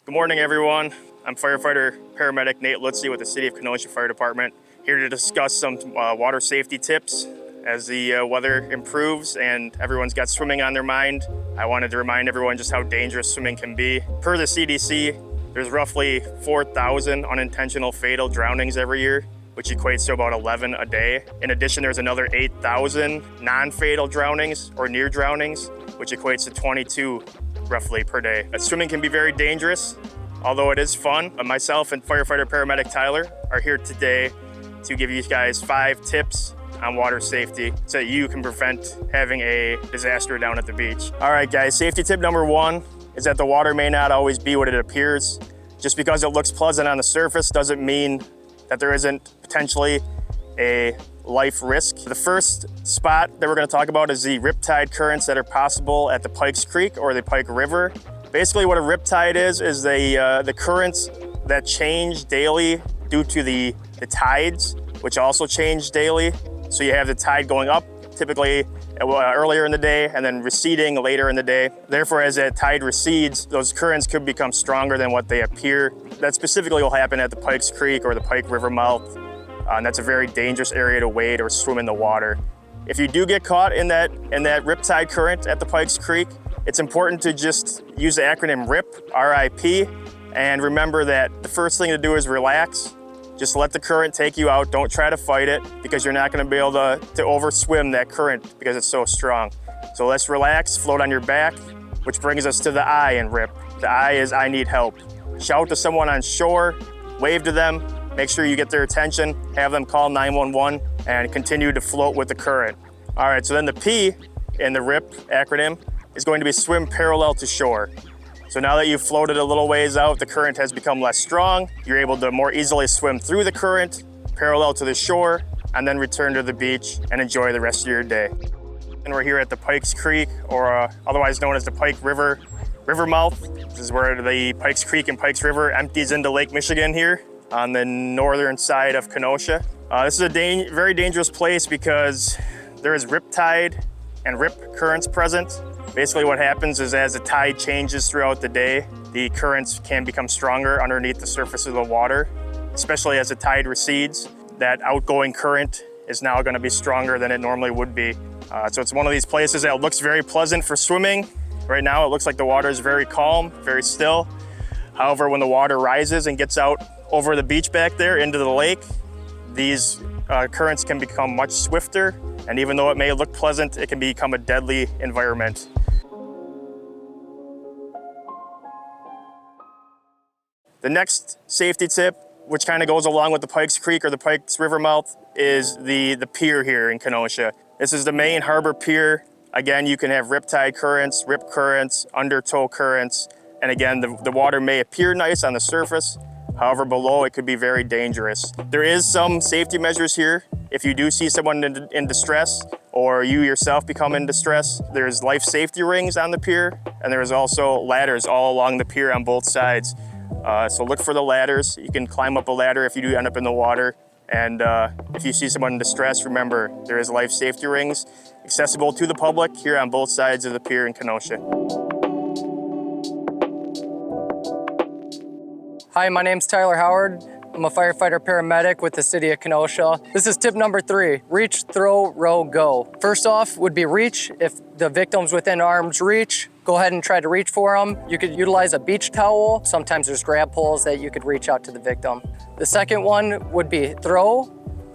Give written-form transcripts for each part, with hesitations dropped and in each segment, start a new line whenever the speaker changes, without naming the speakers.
Good morning, everyone. I'm firefighter paramedic Nate Lutzy with the City of Kenosha Fire Department, here to discuss some water safety tips as the weather improves and everyone's got swimming on their mind. I wanted to remind everyone just how dangerous swimming can be. Per the CDC, there's roughly 4,000 unintentional fatal drownings every year, which equates to about 11 a day. In addition, there's another 8,000 non-fatal drownings or near drownings, which equates to 22 roughly per day. Swimming can be very dangerous, although it is fun. Myself and firefighter paramedic Tyler are here today to give you guys 5 tips on water safety so that you can prevent having a disaster down at the beach. All right, guys, safety tip number 1 is that the water may not always be what it appears. Just because it looks pleasant on the surface doesn't mean that there isn't potentially a life risk. The first spot that we're going to talk about is the riptide currents that are possible at the Pikes Creek or the Pike River. Basically what a riptide is the currents that change daily due to the tides, which also change daily. So you have the tide going up typically earlier in the day and then receding later in the day. Therefore, as that tide recedes, those currents could become stronger than what they appear. That specifically will happen at the Pikes Creek or the Pike River mouth. And that's a very dangerous area to wade or swim in the water. If you do get caught in that riptide current at the Pikes Creek, it's important to just use the acronym RIP, R-I-P, and remember that the first thing to do is relax. Just let the current take you out. Don't try to fight it because you're not going to be able to overswim that current because it's so strong. So let's relax, float on your back, which brings us to the I in RIP. The I is I need help. Shout to someone on shore, wave to them, make sure you get their attention, have them call 911 and continue to float with the current. All right, so then the P in the RIP acronym is going to be swim parallel to shore. So now that you've floated a little ways out, the current has become less strong. You're able to more easily swim through the current, parallel to the shore, and then return to the beach and enjoy the rest of your day. And we're here at the Pikes Creek, or otherwise known as the Pike River mouth. This is where the Pikes Creek and Pikes River empties into Lake Michigan here on the northern side of Kenosha. This is a very dangerous place because there is riptide and rip currents present. Basically what happens is as the tide changes throughout the day, the currents can become stronger underneath the surface of the water, especially as the tide recedes. That outgoing current is now going to be stronger than it normally would be. So it's one of these places that looks very pleasant for swimming. Right now it looks like the water is very calm, very still. However, when the water rises and gets out over the beach back there into the lake, these currents can become much swifter, and even though it may look pleasant, it can become a deadly environment. The next safety tip, which kind of goes along with the Pikes Creek or the Pikes River mouth, is the pier here in Kenosha. This is the main harbor pier. Again, you can have riptide currents, rip currents, undertow currents, and again, the water may appear nice on the surface. However, below it could be very dangerous. There is some safety measures here. If you do see someone in distress or you yourself become in distress, there's life safety rings on the pier, and there's also ladders all along the pier on both sides. So look for the ladders. You can climb up a ladder if you do end up in the water. And if you see someone in distress, remember there is life safety rings accessible to the public here on both sides of the pier in Kenosha.
Hi, my name's Tyler Howard. I'm a firefighter paramedic with the City of Kenosha. This is tip number 3, reach, throw, row, go. First off would be reach. If the victim's within arm's reach, go ahead and try to reach for them. You could utilize a beach towel. Sometimes there's grab poles that you could reach out to the victim. The second one would be throw.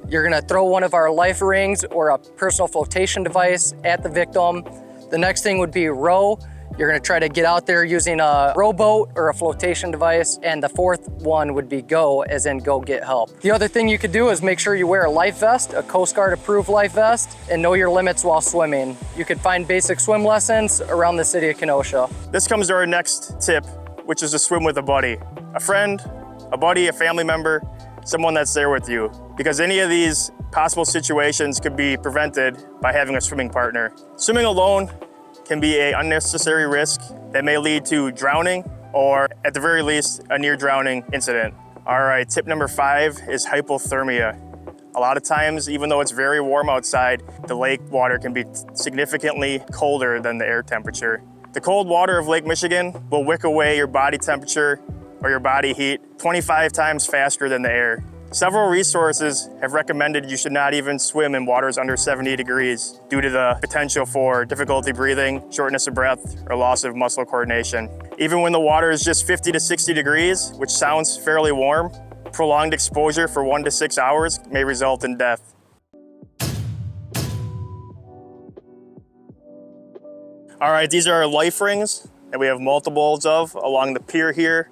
You're gonna throw one of our life rings or a personal flotation device at the victim. The next thing would be row. You're gonna try to get out there using a rowboat or a flotation device. And the fourth one would be go, as in go get help. The other thing you could do is make sure you wear a life vest, a Coast Guard approved life vest, and know your limits while swimming. You could find basic swim lessons around the City of Kenosha.
This comes to our next tip, which is to swim with a buddy. A friend, a buddy, a family member, someone that's there with you. Because any of these possible situations could be prevented by having a swimming partner. Swimming alone can be an unnecessary risk that may lead to drowning or at the very least a near drowning incident. All right, tip number 5 is hypothermia. A lot of times, even though it's very warm outside, the lake water can be significantly colder than the air temperature. The cold water of Lake Michigan will wick away your body temperature or your body heat 25 times faster than the air. Several resources have recommended you should not even swim in waters under 70 degrees due to the potential for difficulty breathing, shortness of breath, or loss of muscle coordination. Even when the water is just 50 to 60 degrees, which sounds fairly warm, prolonged exposure for 1 to 6 hours may result in death. All right, these are our life rings that we have multiples of along the pier here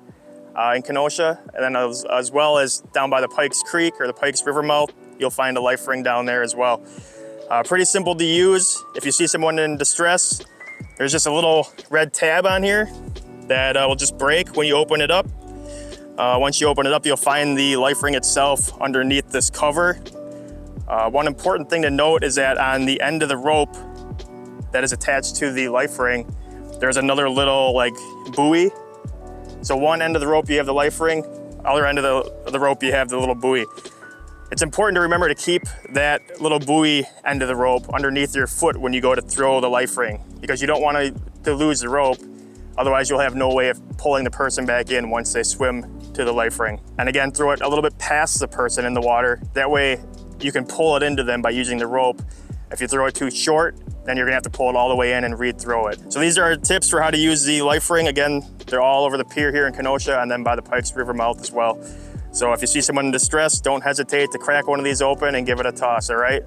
in Kenosha, and then as well as down by the Pikes Creek or the Pikes River mouth, you'll find a life ring down there as well. Pretty simple to use. If you see someone in distress, there's just a little red tab on here that will just break when you open it up. Once you open it up, you'll find the life ring itself underneath this cover. One important thing to note is that on the end of the rope that is attached to the life ring, there's another little like buoy. So one end of the rope you have the life ring, other end of the rope you have the little buoy. It's important to remember to keep that little buoy end of the rope underneath your foot when you go to throw the life ring, because you don't want to lose the rope. Otherwise, you'll have no way of pulling the person back in once they swim to the life ring. And again, throw it a little bit past the person in the water. That way you can pull it into them by using the rope. If you throw it too short, then you're gonna have to pull it all the way in and re-throw it. So these are our tips for how to use the life ring. Again, they're all over the pier here in Kenosha and then by the Pikes River mouth as well. So if you see someone in distress, don't hesitate to crack one of these open and give it a toss, all right?